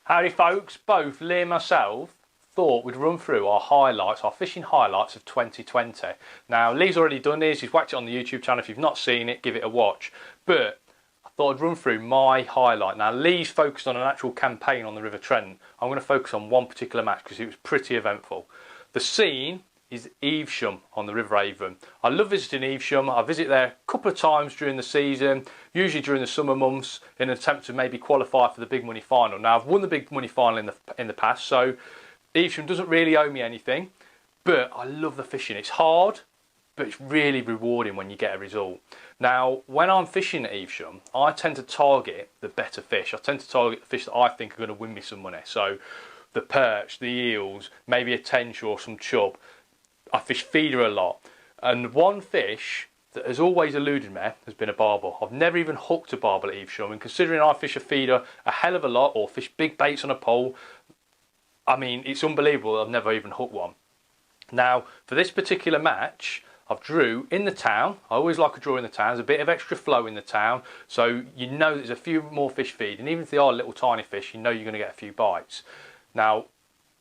Howdy folks, both Lee and myself thought we'd run through our highlights, our fishing highlights of 2020. Now Lee's already done these, he's whacked it on the YouTube channel. If you've not seen it, give it a watch. But I thought I'd run through my highlight. Now Lee's focused on an actual campaign on the River Trent. I'm going to focus on one particular match because it was pretty eventful. The scene is Evesham on the River Avon. I love visiting Evesham. I visit there a couple of times during the season, usually during the summer months, in an attempt to maybe qualify for the big money final. Now I've won the big money final in the past, so Evesham doesn't really owe me anything, but I love the fishing. It's hard, but it's really rewarding when you get a result. Now, when I'm fishing at Evesham, I tend to target the better fish. I tend to target the fish that I think are going to win me some money. So the perch, the eels, maybe a tench or some chub. I fish feeder a lot, and one fish that has always eluded me has been a barbel. I've never even hooked a barbel at Evesham, and considering I fish a feeder a hell of a lot or fish big baits on a pole, I mean, it's unbelievable I've never even hooked one. Now, for this particular match, I've drew in the town. I always like a draw in the town. There's a bit of extra flow in the town, so you know there's a few more fish feeding. Even if they are little tiny fish, you know you're going to get a few bites. Now,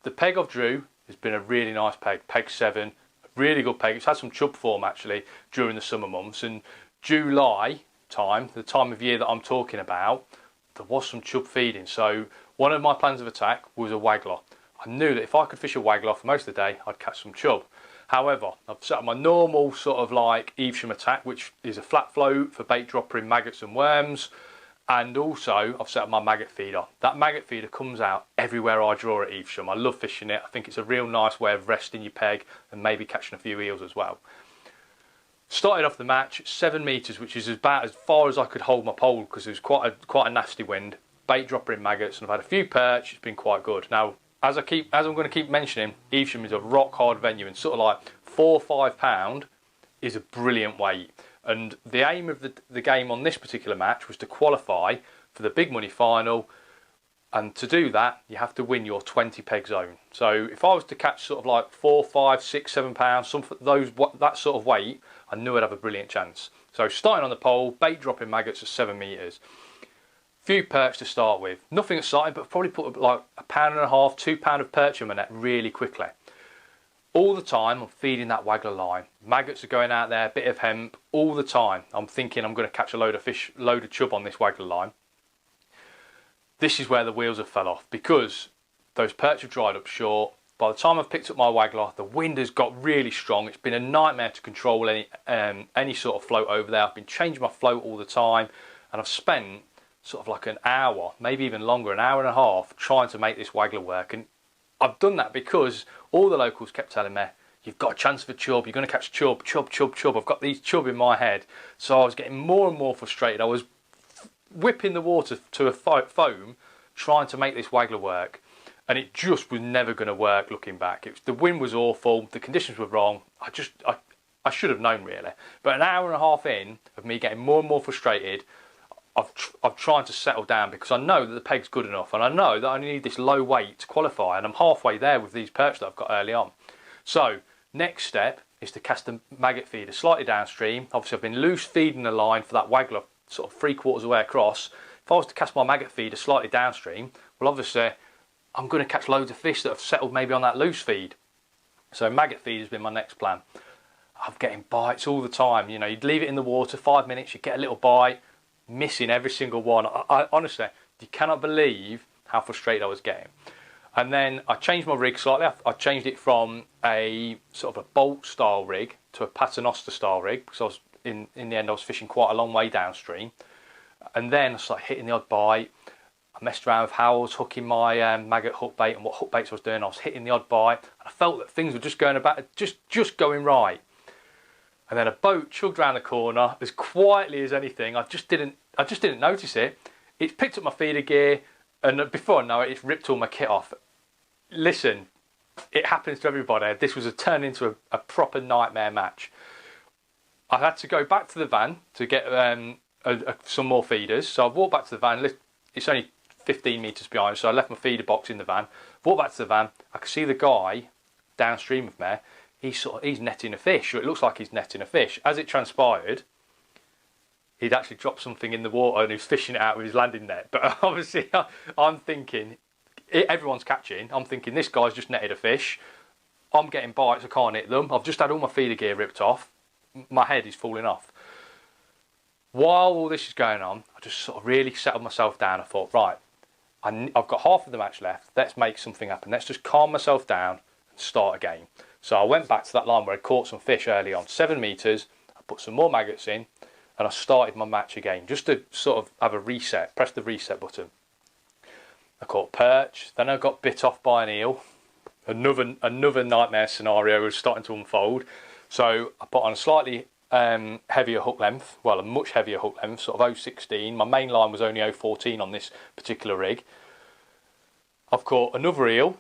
the peg I've drew has been a really nice peg 7, a really good peg. It's had some chub form actually during the summer months, and July time, the time of year that I'm talking about, there was some chub feeding. So one of my plans of attack was a waggler. I knew that if I could fish a waggler for most of the day, I'd catch some chub. However, I've set up my normal sort of like Evesham attack, which is a flat float for bait dropper in maggots and worms. And also I've set up my maggot feeder. That maggot feeder comes out everywhere I draw at Evesham. I love fishing it. I think it's a real nice way of resting your peg and maybe catching a few eels as well. Started off the match 7 metres, which is about as far as I could hold my pole because it was quite a nasty wind. Bait dropper in maggots, and I've had a few perch. It's been quite good. Now, as I'm going to keep mentioning, Evesham is a rock hard venue, and sort of like 4 or 5 pound is a brilliant weight. And the aim of the game on this particular match was to qualify for the big money final, and to do that you have to win your 20 peg zone. So if I was to catch sort of like 4, 5, 6, 7 pounds, that sort of weight, I knew I'd have a brilliant chance. So starting on the pole, bait dropping maggots at 7 metres. Few perch to start with, nothing exciting, but probably put like £1.5 pound, £2 of perch in my net really quickly. All the time I'm feeding that waggler line. Maggots are going out there, a bit of hemp, all the time. I'm thinking I'm going to catch a load of chub on this waggler line. This is where the wheels have fell off, because those perch have dried up short. By the time I've picked up my waggler, the wind has got really strong. It's been a nightmare to control any sort of float over there. I've been changing my float all the time, and I've spent sort of like an hour, maybe even longer, an hour and a half, trying to make this waggler work. And I've done that because all the locals kept telling me, you've got a chance for chub, you're going to catch chub, chub, chub, chub. I've got these chub in my head. So I was getting more and more frustrated. I was whipping the water to a foam, trying to make this waggler work. And it just was never going to work looking back. The wind was awful, the conditions were wrong. I should have known really. But an hour and a half in of me getting more and more frustrated, I've tried to settle down, because I know that the peg's good enough, and I know that I need this low weight to qualify, and I'm halfway there with these perch that I've got early on. So next step is to cast the maggot feeder slightly downstream. Obviously I've been loose feeding the line for that waggler sort of 3/4 of the way across. If I was to cast my maggot feeder slightly downstream, well obviously I'm going to catch loads of fish that have settled maybe on that loose feed. So maggot feed has been my next plan. I'm getting bites all the time. You know, you'd leave it in the water 5 minutes, you'd get a little bite, missing every single one. I honestly, you cannot believe how frustrated I was getting. And then I changed my rig slightly. I changed it from a sort of a bolt style rig to a paternoster style rig, because I was in the end I was fishing quite a long way downstream. And then I started hitting the odd bite. I messed around with how I was hooking my maggot hook bait and what hook baits I was doing. I was hitting the odd bite, and I felt that things were just going about, just going right. And then a boat chugged around the corner as quietly as anything. I just didn't notice it. It's picked up my feeder gear, and before I know it, it's ripped all my kit off. Listen, it happens to everybody. This was turned into a proper nightmare match. I had to go back to the van to get some more feeders. So I walked back to the van. It's only 15 metres behind, so I left my feeder box in the van. Walked back to the van. I could see the guy downstream of me. He's netting a fish, or it looks like he's netting a fish. As it transpired, he'd actually dropped something in the water and he was fishing it out with his landing net. But obviously I'm thinking, everyone's catching. I'm thinking this guy's just netted a fish. I'm getting bites, I can't hit them. I've just had all my feeder gear ripped off. My head is falling off. While all this is going on, I just sort of really settled myself down. I thought, right, I've got half of the match left. Let's make something happen. Let's just calm myself down and start again. So I went back to that line where I caught some fish early on, 7 metres. I put some more maggots in and I started my match again, just to sort of have a reset, press the reset button. I caught perch, then I got bit off by an eel. Another nightmare scenario was starting to unfold. So I put on a slightly heavier hook length, well, a much heavier hook length, sort of 0.16. My main line was only 0.14 on this particular rig. I've caught another eel,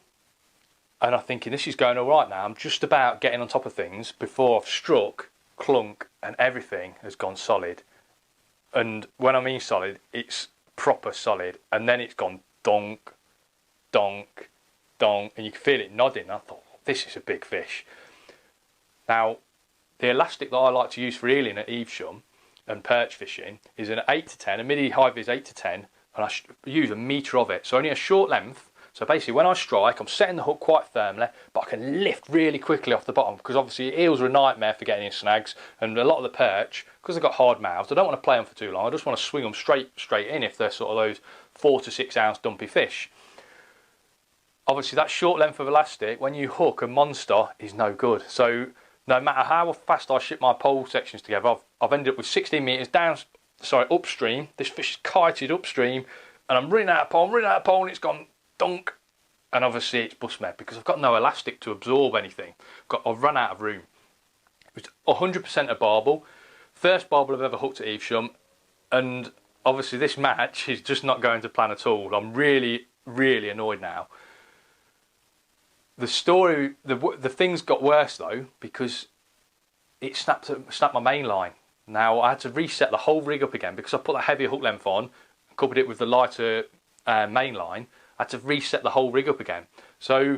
and I'm thinking this is going all right now. I'm just about getting on top of things before I've struck, clunk, and everything has gone solid. And when I mean solid, it's proper solid. And then it's gone donk, donk, donk, and you can feel it nodding. I thought, this is a big fish. Now, the elastic that I like to use for eeling at Evesham and perch fishing is an 8 to 10, a midi high vis 8 to 10, and I use a metre of it. So only a short length. So basically when I strike, I'm setting the hook quite firmly, but I can lift really quickly off the bottom, because obviously eels are a nightmare for getting in snags, and a lot of the perch, because they've got hard mouths, I don't want to play them for too long. I just want to swing them straight in if they're sort of those 4 to 6 ounce dumpy fish. Obviously that short length of elastic, when you hook a monster, is no good. So no matter how fast I ship my pole sections together, I've ended up with 16 metres upstream. This fish is kited upstream, and I'm running out of pole, and it's gone dunk. And obviously it's bust me because I've got no elastic to absorb anything. I've run out of room. It was 100% a barbel. First barbel I've ever hooked at Evesham, and obviously this match is just not going to plan at all. I'm really, really annoyed now. The things got worse though, because it snapped my main line. Now I had to reset the whole rig up again because I put a heavier hook length on, coupled it with the lighter main line. I had to reset the whole rig up again. So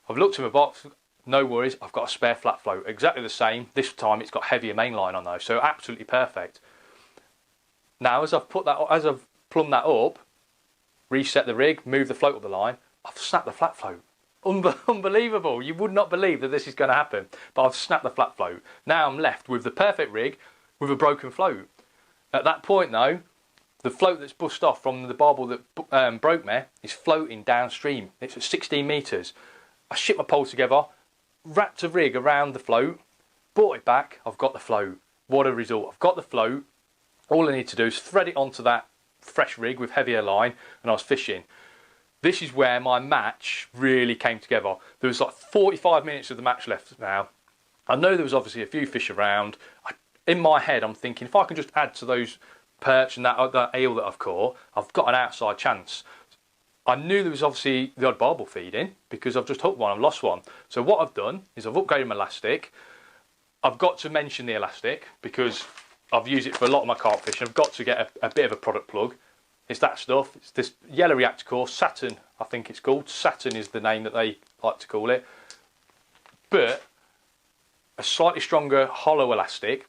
I've looked in my box, no worries, I've got a spare flat float, exactly the same. This time it's got heavier main line on though, so absolutely perfect. Now as I've plumbed that up, reset the rig, moved the float up the line, I've snapped the flat float. Unbelievable. You would not believe that this is going to happen, but I've snapped the flat float. Now I'm left with the perfect rig with a broken float. At that point though, the float that's bust off from the barbel that broke me is floating downstream. It's at 16 metres. I shipped my pole together, wrapped a rig around the float, brought it back, I've got the float. What a result. I've got the float. All I need to do is thread it onto that fresh rig with heavier line, and I was fishing. This is where my match really came together. There was like 45 minutes of the match left now. I know there was obviously a few fish around. In my head, I'm thinking if I can just add to those perch and that eel that I've caught, I've got an outside chance. I knew there was obviously the odd barbel feeding because I've just hooked one, I've lost one. So what I've done is I've upgraded my elastic. I've got to mention the elastic because I've used it for a lot of my carp fishing. I've got to get a bit of a product plug. It's that stuff. It's this yellow reactor core, Saturn I think it's called. Saturn is the name that they like to call it. But a slightly stronger hollow elastic.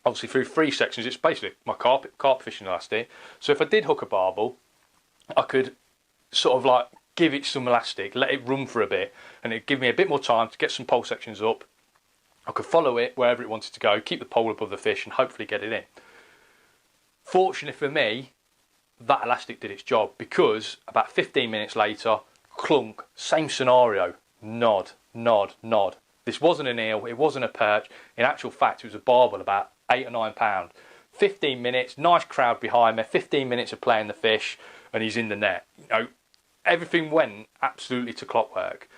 Obviously through 3 sections, it's basically my carp fishing elastic. So if I did hook a barbel, I could sort of like give it some elastic, let it run for a bit, and it'd give me a bit more time to get some pole sections up. I could follow it wherever it wanted to go, keep the pole above the fish and hopefully get it in. Fortunately for me, that elastic did its job because about 15 minutes later, clunk, same scenario, nod, nod, nod. This wasn't an eel, it wasn't a perch. In actual fact, it was a barbel about 8 or 9 pound. 15 minutes, nice crowd behind me, 15 minutes of playing the fish, and he's in the net. You know, everything went absolutely to clockwork.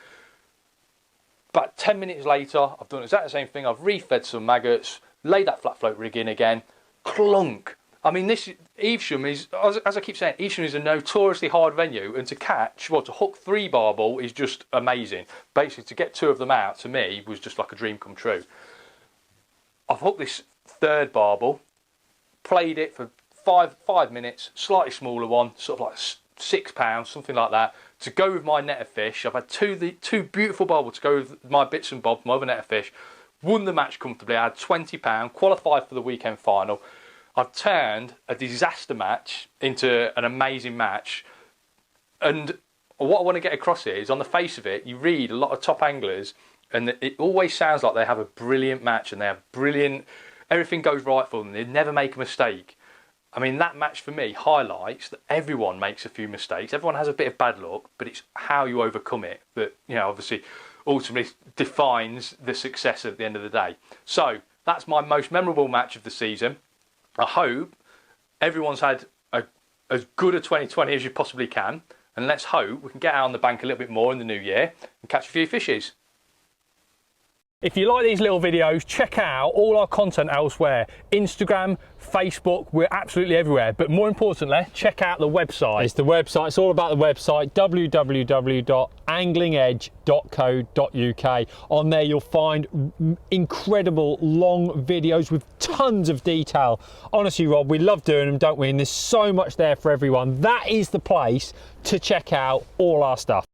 About 10 minutes later, I've done exactly the same thing. I've refed some maggots, laid that flat float rig in again, clunk. I mean, this Evesham is, as I keep saying, Evesham is a notoriously hard venue, and to catch, well, to hook 3 barbel is just amazing. Basically, to get 2 of them out, to me, was just like a dream come true. I've hooked this 3rd barbel, played it for 5 minutes, slightly smaller one, sort of like 6 pounds, something like that, to go with my net of fish. I've had two beautiful barbel to go with my bits and bobs, my other net of fish. Won the match comfortably. I had £20, qualified for the weekend final. I've turned a disaster match into an amazing match, and what I want to get across here is, on the face of it, you read a lot of top anglers and it always sounds like they have a brilliant match and they have brilliant, everything goes right for them, they never make a mistake. I mean, that match for me highlights that everyone makes a few mistakes, everyone has a bit of bad luck, but it's how you overcome it that, you know, obviously ultimately defines the success at the end of the day. So that's my most memorable match of the season. I hope everyone's had as good a 2020 as you possibly can, and let's hope we can get out on the bank a little bit more in the new year and catch a few fishes. If you like these little videos, check out all our content elsewhere. Instagram, Facebook, we're absolutely everywhere. But more importantly, check out the website. It's the website, it's all about the website, www.anglingedge.co.uk. On there you'll find incredible long videos with tons of detail. Honestly, Rob, we love doing them, don't we? And there's so much there for everyone. That is the place to check out all our stuff.